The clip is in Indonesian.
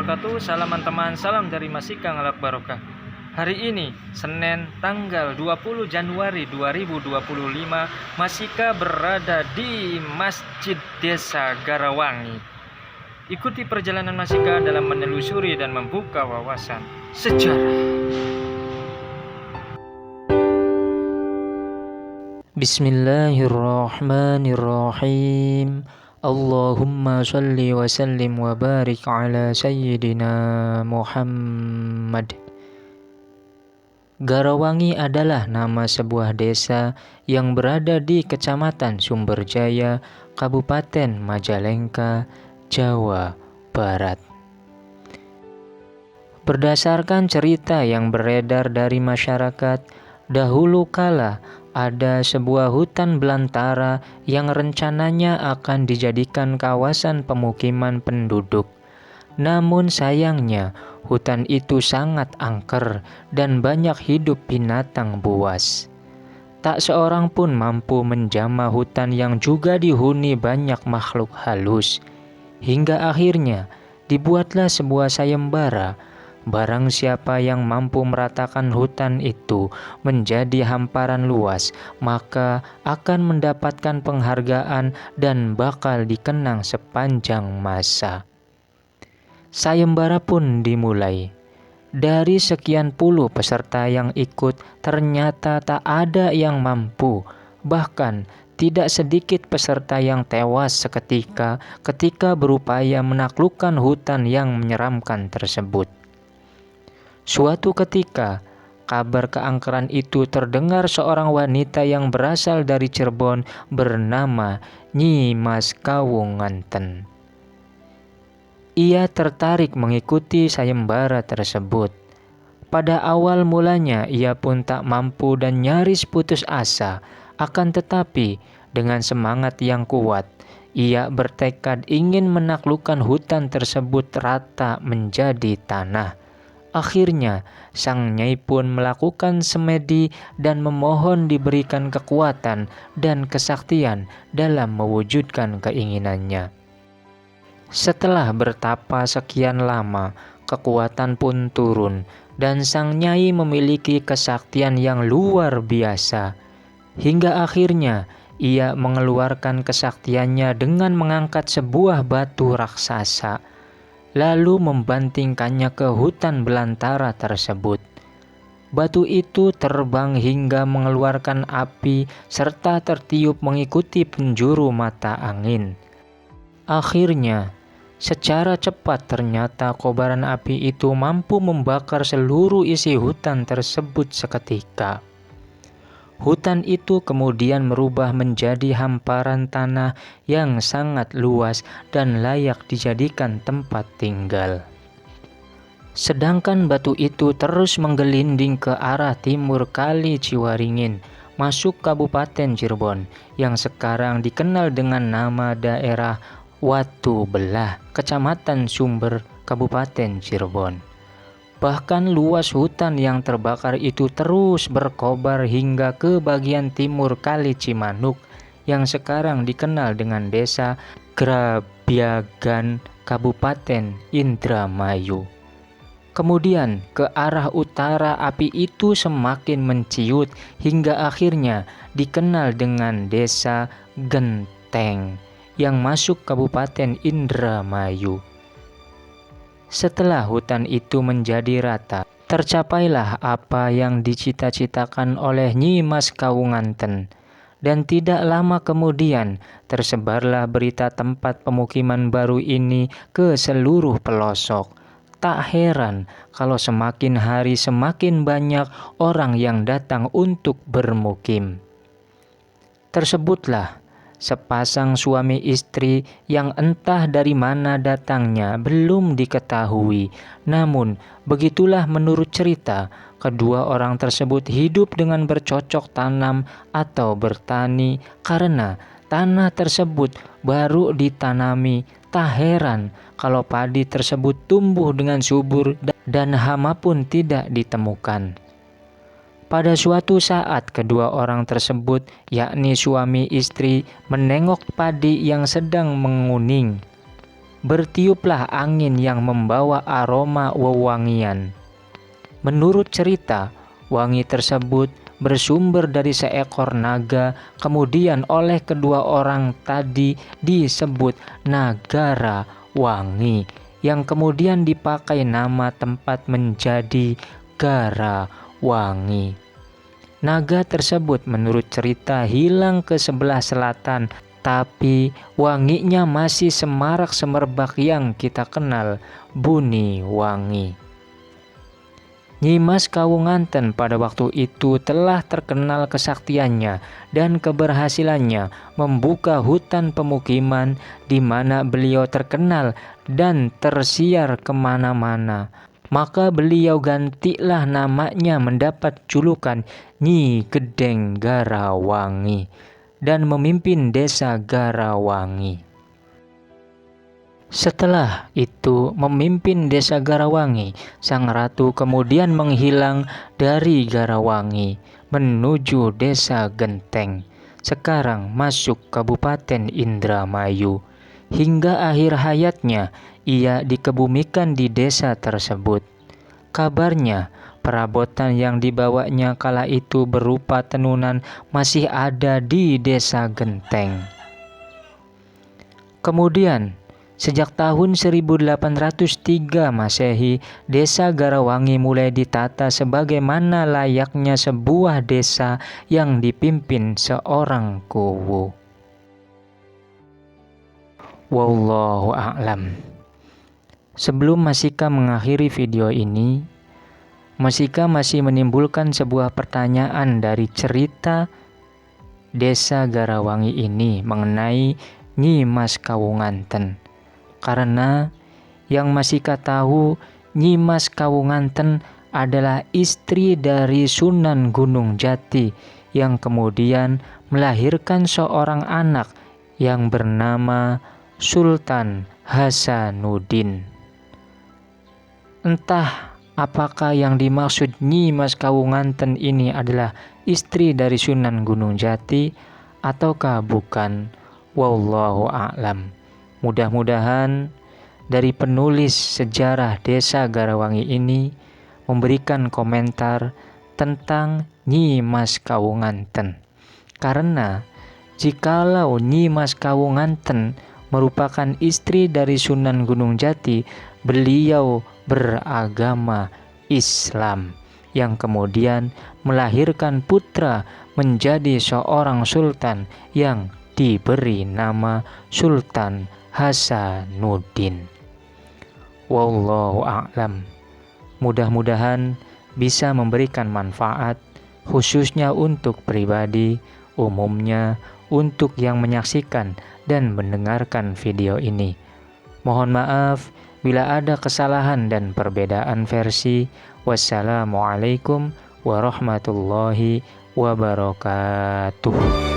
wabarakatuh. Salam teman, salam dari Masika Ngalak Barokah. Hari ini, Senin tanggal 20 Januari 2025, Masika berada di Masjid Desa Garawangi. Ikuti perjalanan Masika dalam menelusuri dan membuka wawasan sejarah. Bismillahirrahmanirrahim. Allahumma sholli wa sallim wa barik ala sayyidina Muhammad. Garawangi adalah nama sebuah desa yang berada di Kecamatan Sumberjaya, Kabupaten Majalengka, Jawa Barat. Berdasarkan cerita yang beredar dari masyarakat, dahulu kala ada sebuah hutan belantara yang rencananya akan dijadikan kawasan pemukiman penduduk. Namun sayangnya, hutan itu sangat angker dan banyak hidup binatang buas. Tak seorang pun mampu menjamah hutan yang juga dihuni banyak makhluk halus. Hingga akhirnya dibuatlah sebuah sayembara. Barang siapa yang mampu meratakan hutan itu menjadi hamparan luas, maka akan mendapatkan penghargaan dan bakal dikenang sepanjang masa. Sayembara pun dimulai. Dari sekian puluh peserta yang ikut, ternyata tak ada yang mampu. Bahkan tidak sedikit peserta yang tewas seketika ketika berupaya menaklukkan hutan yang menyeramkan tersebut. Suatu ketika, kabar keangkeran itu terdengar seorang wanita yang berasal dari Cirebon bernama Nyi Mas Kawunganten. Ia tertarik mengikuti sayembara tersebut. Pada awal mulanya ia pun tak mampu dan nyaris putus asa, akan tetapi dengan semangat yang kuat, ia bertekad ingin menaklukkan hutan tersebut rata menjadi tanah. Akhirnya, sang nyai pun melakukan semedi dan memohon diberikan kekuatan dan kesaktian dalam mewujudkan keinginannya. Setelah bertapa sekian lama, kekuatan pun turun dan sang nyai memiliki kesaktian yang luar biasa. Hingga akhirnya, ia mengeluarkan kesaktiannya dengan mengangkat sebuah batu raksasa, lalu membantingkannya ke hutan belantara tersebut. Batu itu terbang hingga mengeluarkan api serta tertiup mengikuti penjuru mata angin. Akhirnya, secara cepat ternyata kobaran api itu mampu membakar seluruh isi hutan tersebut seketika. Hutan itu kemudian merubah menjadi hamparan tanah yang sangat luas dan layak dijadikan tempat tinggal. Sedangkan batu itu terus menggelinding ke arah timur Kali Ciwaringin, masuk Kabupaten Cirebon, yang sekarang dikenal dengan nama daerah Watu Belah, Kecamatan Sumber, Kabupaten Cirebon. Bahkan luas hutan yang terbakar itu terus berkobar hingga ke bagian timur Kali Cimanuk yang sekarang dikenal dengan Desa Grabyagan, Kabupaten Indramayu. Kemudian ke arah utara api itu semakin menciut hingga akhirnya dikenal dengan Desa Genteng yang masuk Kabupaten Indramayu. Setelah hutan itu menjadi rata, tercapailah apa yang dicita-citakan oleh Nyi Mas Kawunganten. Dan tidak lama kemudian, tersebarlah berita tempat pemukiman baru ini ke seluruh pelosok. Tak heran kalau semakin hari semakin banyak orang yang datang untuk bermukim. Tersebutlah sepasang suami istri yang entah dari mana datangnya belum diketahui. Namun, begitulah menurut cerita, kedua orang tersebut hidup dengan bercocok tanam atau bertani karena tanah tersebut baru ditanami. Tak heran kalau padi tersebut tumbuh dengan subur dan hama pun tidak ditemukan. Pada suatu saat kedua orang tersebut, yakni suami istri, menengok padi yang sedang menguning. bertiuplah angin yang membawa aroma wewangian. Menurut cerita, wangi tersebut bersumber dari seekor naga, kemudian oleh kedua orang tadi disebut Nagara Wangi, yang kemudian dipakai nama tempat menjadi Gara Wangi. Naga tersebut menurut cerita hilang ke sebelah selatan, tapi wanginya masih semarak semerbak yang kita kenal, Buni Wangi. Nyi Mas Kawunganten pada waktu itu telah terkenal kesaktiannya dan keberhasilannya membuka hutan pemukiman di mana beliau terkenal dan tersiar kemana-mana. Maka beliau gantilah namanya mendapat julukan Nyi Gedeng Garawangi dan memimpin desa Garawangi. Setelah itu memimpin desa Garawangi, sang ratu kemudian menghilang dari Garawangi menuju desa Genteng, sekarang masuk Kabupaten Indramayu. Hingga akhir hayatnya ia dikebumikan di desa tersebut. Kabarnya perabotan yang dibawanya kala itu berupa tenunan masih ada di desa Genteng. Kemudian sejak tahun 1803 Masehi, desa Garawangi mulai ditata sebagaimana layaknya sebuah desa yang dipimpin seorang kuwu. Wallahu a'lam. Sebelum Masika mengakhiri video ini, Masika masih menimbulkan sebuah pertanyaan dari cerita desa Garawangi ini mengenai Nyi Mas Kawunganten. Karena yang Masika tahu, Nyi Mas Kawunganten adalah istri dari Sunan Gunung Jati yang kemudian melahirkan seorang anak yang bernama Sultan Hasanuddin. Entah apakah yang dimaksud Nyi Mas Kawunganten ini adalah istri dari Sunan Gunung Jati ataukah bukan? Wallahu a'lam. Mudah-mudahan dari penulis sejarah desa Garawangi ini memberikan komentar tentang Nyi Mas Kawunganten. Karena jikalau Nyi Mas Kawunganten merupakan istri dari Sunan Gunung Jati, beliau beragama Islam yang kemudian melahirkan putra menjadi seorang sultan yang diberi nama Sultan Hasanuddin. Wallahu a'lam. Mudah-mudahan bisa memberikan manfaat khususnya untuk pribadi, umumnya untuk yang menyaksikan dan mendengarkan video ini. Mohon maaf bila ada kesalahan dan perbedaan versi. Wassalamualaikum warahmatullahi wabarakatuh.